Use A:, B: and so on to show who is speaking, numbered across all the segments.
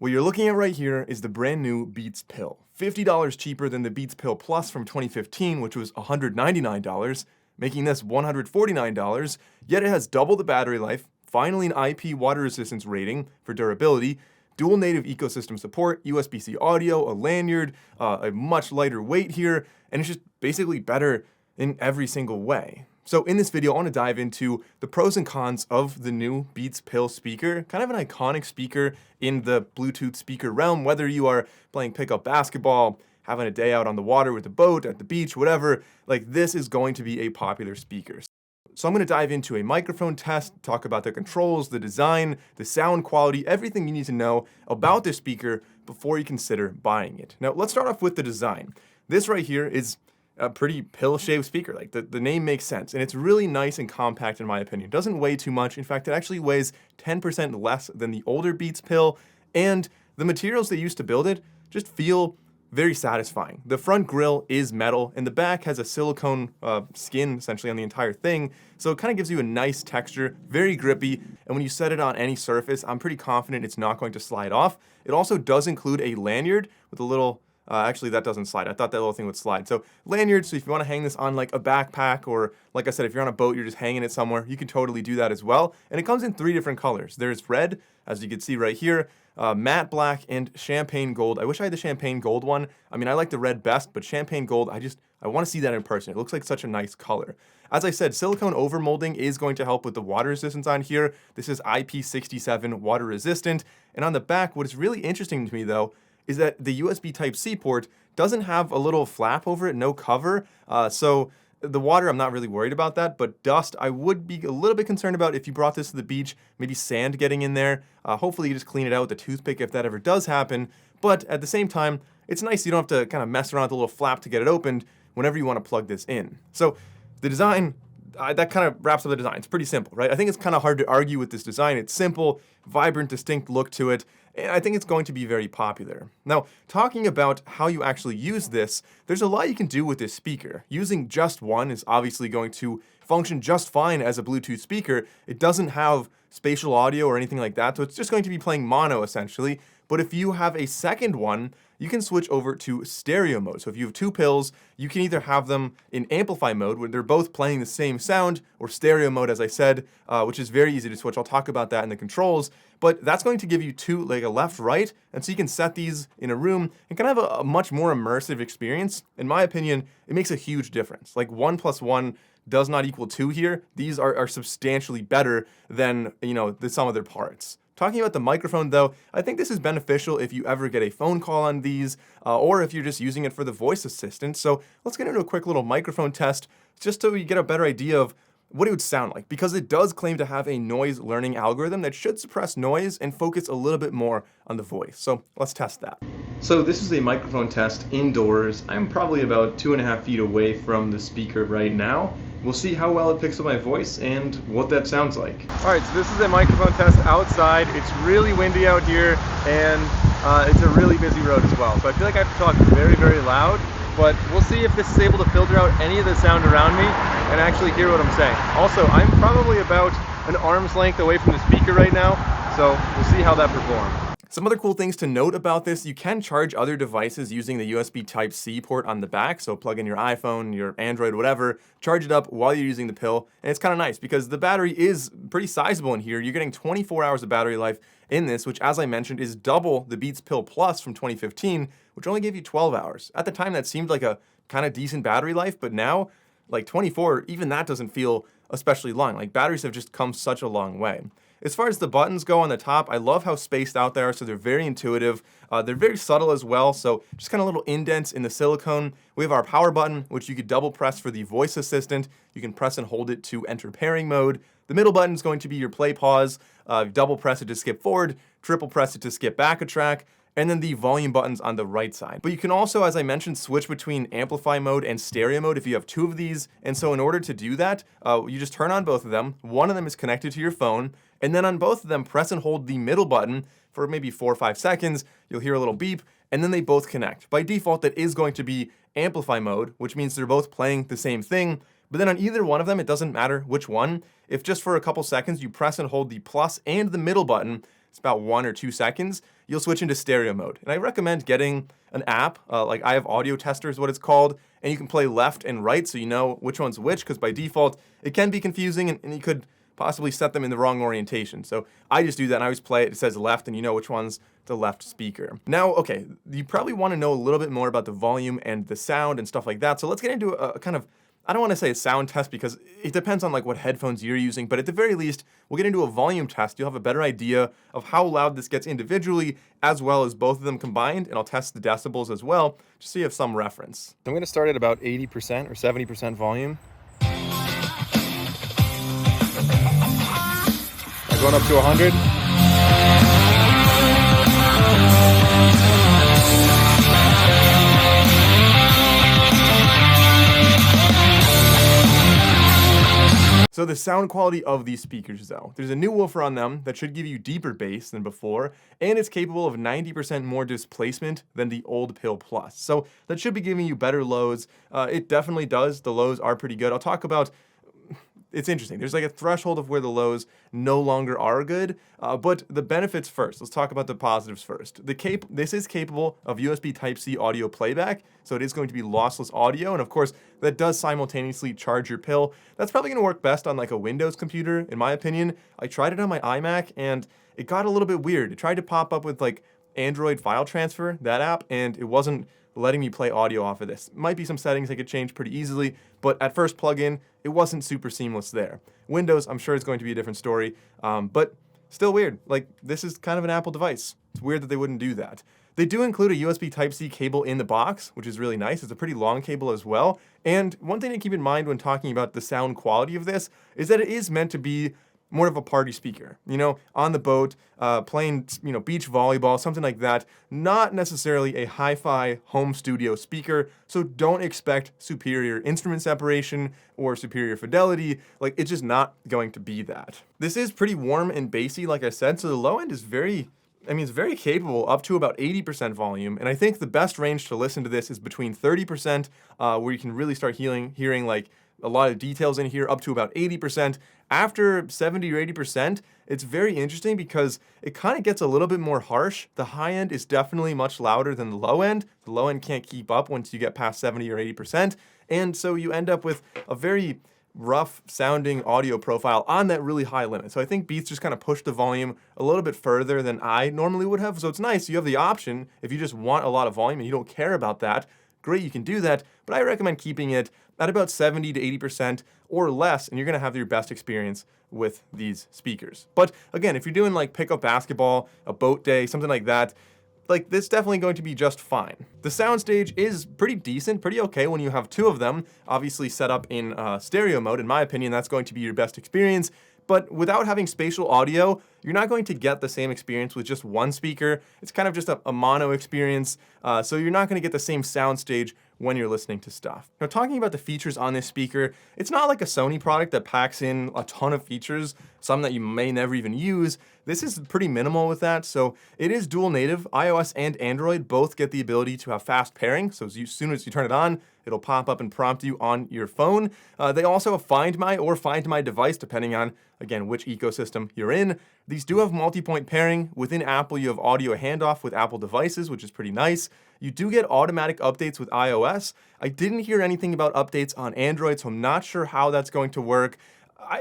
A: What you're looking at right here is the brand new Beats Pill. $50 cheaper than the Beats Pill Plus from 2015, which was $199, making this $149, yet it has double the battery life, finally an IP water resistance rating for durability, dual native ecosystem support, USB-C audio, a lanyard, a much lighter weight here, and it's just basically better in every single way. So in this video, I want to dive into the pros and cons of the new Beats Pill speaker, kind of an iconic speaker in the Bluetooth speaker realm, whether you are playing pickup basketball, having a day out on the water with the boat, at the beach, whatever, like this is going to be a popular speaker. So I'm going to dive into a microphone test, talk about the controls, the design, the sound quality, everything you need to know about this speaker before you consider buying it. Now let's start off with the design. This right here is a pretty pill-shaped speaker. Like the name makes sense, and it's really nice and compact in my opinion. It doesn't weigh too much. In fact, it actually weighs 10% less than the older Beats Pill, and the materials they used to build it just feel very satisfying. The front grille is metal, and the back has a silicone skin essentially on the entire thing, so it kind of gives you a nice texture, very grippy, and when you set it on any surface, I'm pretty confident it's not going to slide off. It also does include a lanyard with a little actually, that doesn't slide. I thought that little thing would slide. So lanyard, so if you want to hang this on like a backpack, or like I said, if you're on a boat, you're just hanging it somewhere, you can totally do that as well. And it comes in 3 different colors. There's red, as you can see right here, matte black, and champagne gold. I wish I had the champagne gold one. I mean, I like the red best, but champagne gold, I want to see that in person. It looks like such a nice color. As I said, silicone overmolding is going to help with the water resistance on here. This is IP67 water resistant. And on the back, what is really interesting to me though, is that the USB Type-C port doesn't have a little flap over it, no cover. So the water, I'm not really worried about that, but dust, I would be a little bit concerned about if you brought this to the beach, maybe sand getting in there. Hopefully you just clean it out with a toothpick if that ever does happen. But at the same time, it's nice you don't have to kind of mess around with the little flap to get it opened whenever you want to plug this in. So the design, that kind of wraps up the design. It's pretty simple, right? I think it's kind of hard to argue with this design. It's simple, vibrant, distinct look to it, and I think it's going to be very popular. Now, talking about how you actually use this, there's a lot you can do with this speaker. Using just one is obviously going to function just fine as a Bluetooth speaker. It doesn't have spatial audio or anything like that, so it's just going to be playing mono essentially. But if you have a second one, you can switch over to stereo mode. So if you have 2 pills, you can either have them in amplify mode, where they're both playing the same sound, or stereo mode, as I said, which is very easy to switch. I'll talk about that in the controls. But that's going to give you 2, like a left, right, and so you can set these in a room and kind of have a much more immersive experience. In my opinion, it makes a huge difference. Like 1 + 1 does not equal 2 here. These are substantially better than, the sum of their parts. Talking about the microphone though, I think this is beneficial if you ever get a phone call on these, or if you're just using it for the voice assistant. So let's get into a quick little microphone test, just so you get a better idea of what it would sound like, because it does claim to have a noise learning algorithm that should suppress noise and focus a little bit more on the voice. So let's test that. So this is a microphone test indoors. I'm probably about 2.5 feet away from the speaker right now. We'll see how well it picks up my voice and what that sounds like. All right, so this is a microphone test outside. It's really windy out here, and it's a really busy road as well. So I feel like I have to talk very, very loud, but we'll see if this is able to filter out any of the sound around me and actually hear what I'm saying. Also, I'm probably about an arm's length away from the speaker right now, so we'll see how that performs. Some other cool things to note about this, you can charge other devices using the USB Type-C port on the back, so plug in your iPhone, your Android, whatever, charge it up while you're using the pill, and it's kind of nice because the battery is pretty sizable in here. You're getting 24 hours of battery life in this, which, as I mentioned, is double the Beats Pill Plus from 2015, which only gave you 12 hours. At the time, that seemed like a kind of decent battery life, but now, like 24, even that doesn't feel especially long. Like, batteries have just come such a long way. As far as the buttons go on the top, I love how spaced out they are, so they're very intuitive. They're very subtle as well, so just kind of little indents in the silicone. We have our power button, which you could double press for the voice assistant. You can press and hold it to enter pairing mode. The middle button is going to be your play pause. Double press it to skip forward, triple press it to skip back a track, and then the volume buttons on the right side. But you can also, as I mentioned, switch between amplify mode and stereo mode if you have 2 of these. And so in order to do that, you just turn on both of them. One of them is connected to your phone, and then on both of them, press and hold the middle button for maybe 4 or 5 seconds. You'll hear a little beep, and then they both connect. By default, that is going to be amplify mode, which means they're both playing the same thing. But then on either one of them, it doesn't matter which one. If just for a couple seconds you press and hold the plus and the middle button, it's about 1 or 2 seconds, you'll switch into stereo mode. And I recommend getting an app, like I have Audio Tester is what it's called, and you can play left and right so you know which one's which, because by default, it can be confusing and you could possibly set them in the wrong orientation. So I just do that and I always play it. It says left and you know which one's the left speaker. Now, okay, you probably want to know a little bit more about the volume and the sound and stuff like that. So let's get into a kind of, I don't want to say a sound test because it depends on like what headphones you're using, but at the very least, we'll get into a volume test. You'll have a better idea of how loud this gets individually as well as both of them combined, and I'll test the decibels as well, just so you have some reference. I'm going to start at about 80% or 70% volume. Going up to 100. So the sound quality of these speakers though, there's a new woofer on them that should give you deeper bass than before, and it's capable of 90% more displacement than the old Pill Plus. So that should be giving you better lows. It definitely does. The lows are pretty good. I'll talk about, it's interesting. There's like a threshold of where the lows no longer are good, but the benefits first. Let's talk about the positives first. This is capable of USB Type-C audio playback, so it is going to be lossless audio, and of course, that does simultaneously charge your Pill. That's probably going to work best on like a Windows computer, in my opinion. I tried it on my iMac, and it got a little bit weird. It tried to pop up with like Android File Transfer, that app, and it wasn't letting me play audio off of this. Might be some settings I could change pretty easily, but at first plug-in, it wasn't super seamless there. Windows, I'm sure it's going to be a different story, but still weird. Like, this is kind of an Apple device. It's weird that they wouldn't do that. They do include a USB Type-C cable in the box, which is really nice. It's a pretty long cable as well. And one thing to keep in mind when talking about the sound quality of this is that it is meant to be more of a party speaker, you know, on the boat, playing, you know, beach volleyball, something like that. Not necessarily a hi-fi home studio speaker, so don't expect superior instrument separation or superior fidelity. Like, it's just not going to be that. This is pretty warm and bassy, like I said, so the low end is it's very capable, up to about 80% volume, and I think the best range to listen to this is between 30%, where you can really start hearing like a lot of details in here, up to about 80%. After 70 or 80%, it's very interesting because it kind of gets a little bit more harsh. The high end is definitely much louder than the low end. The low end can't keep up once you get past 70 or 80%, and so you end up with a very rough sounding audio profile on that really high limit. So I think Beats just kind of pushed the volume a little bit further than I normally would have. So it's nice. You have the option if you just want a lot of volume and you don't care about that. Great, you can do that, but I recommend keeping it at about 70 to 80% or less, and you're gonna have your best experience with these speakers. But again, if you're doing like pickup basketball, a boat day, something like that, like this definitely going to be just fine. The soundstage is pretty decent, pretty okay when you have two of them, obviously set up in stereo mode. In my opinion, that's going to be your best experience. But without having spatial audio, you're not going to get the same experience with just one speaker. It's kind of just a mono experience, so you're not going to get the same soundstage when you're listening to stuff. Now, talking about the features on this speaker, it's not like a Sony product that packs in a ton of features, some that you may never even use. This is pretty minimal with that, so it is dual native. iOS and Android both get the ability to have fast pairing, so as soon as you turn it on, it'll pop up and prompt you on your phone. They also have Find My or Find My Device, depending on, again, which ecosystem you're in. These do have multi-point pairing. Within Apple, you have audio handoff with Apple devices, which is pretty nice. You do get automatic updates with iOS. I didn't hear anything about updates on Android, so I'm not sure how that's going to work.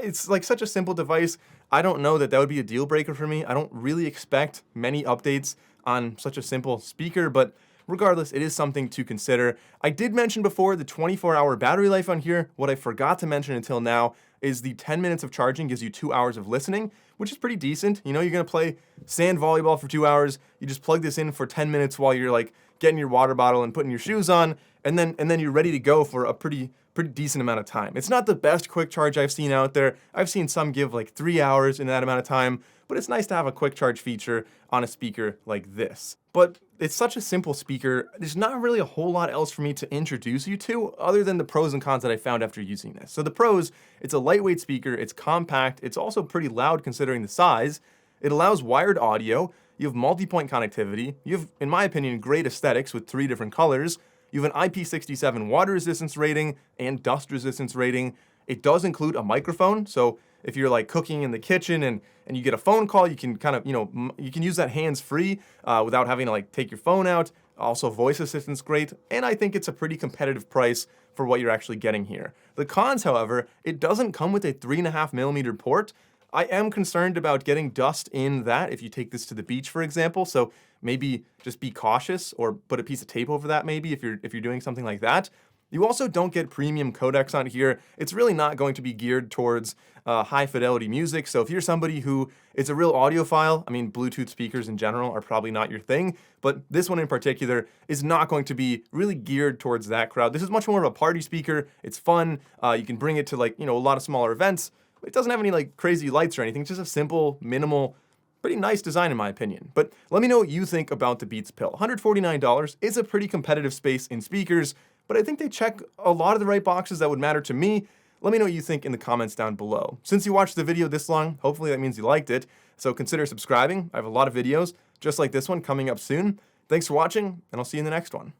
A: It's like such a simple device. I don't know that would be a deal breaker for me. I don't really expect many updates on such a simple speaker, but regardless, it is something to consider. I did mention before the 24-hour battery life on here. What I forgot to mention until now is the 10 minutes of charging gives you 2 hours of listening, which is pretty decent. You know, you're gonna play sand volleyball for 2 hours. You just plug this in for 10 minutes while you're like getting your water bottle and putting your shoes on, and then you're ready to go for a pretty decent amount of time. It's not the best quick charge I've seen out there. I've seen some give like 3 hours in that amount of time, but it's nice to have a quick charge feature on a speaker like this. But it's such a simple speaker, there's not really a whole lot else for me to introduce you to other than the pros and cons that I found after using this. So the pros, it's a lightweight speaker, it's compact, it's also pretty loud considering the size, it allows wired audio, you have multi-point connectivity, you have, in my opinion, great aesthetics with 3 different colors, you have an IP67 water resistance rating and dust resistance rating. It does include a microphone, so if you're like cooking in the kitchen and you get a phone call, you can kind of, you can use that hands-free without having to like take your phone out. Also, voice assistant's great, and I think it's a pretty competitive price for what you're actually getting here. The cons, however, it doesn't come with a 3.5mm port. I am concerned about getting dust in that if you take this to the beach, for example, so maybe just be cautious or put a piece of tape over that maybe if you're doing something like that. You also don't get premium codecs on here. It's really not going to be geared towards high fidelity music. So if you're somebody who is a real audiophile, I mean, Bluetooth speakers in general are probably not your thing, but this one in particular is not going to be really geared towards that crowd. This is much more of a party speaker. It's fun. You can bring it to like, a lot of smaller events. It doesn't have any like crazy lights or anything. It's just a simple, minimal, pretty nice design in my opinion. But let me know what you think about the Beats Pill. $149 is a pretty competitive space in speakers, but I think they check a lot of the right boxes that would matter to me. Let me know what you think in the comments down below. Since you watched the video this long, hopefully that means you liked it. So consider subscribing. I have a lot of videos just like this one coming up soon. Thanks for watching, and I'll see you in the next one.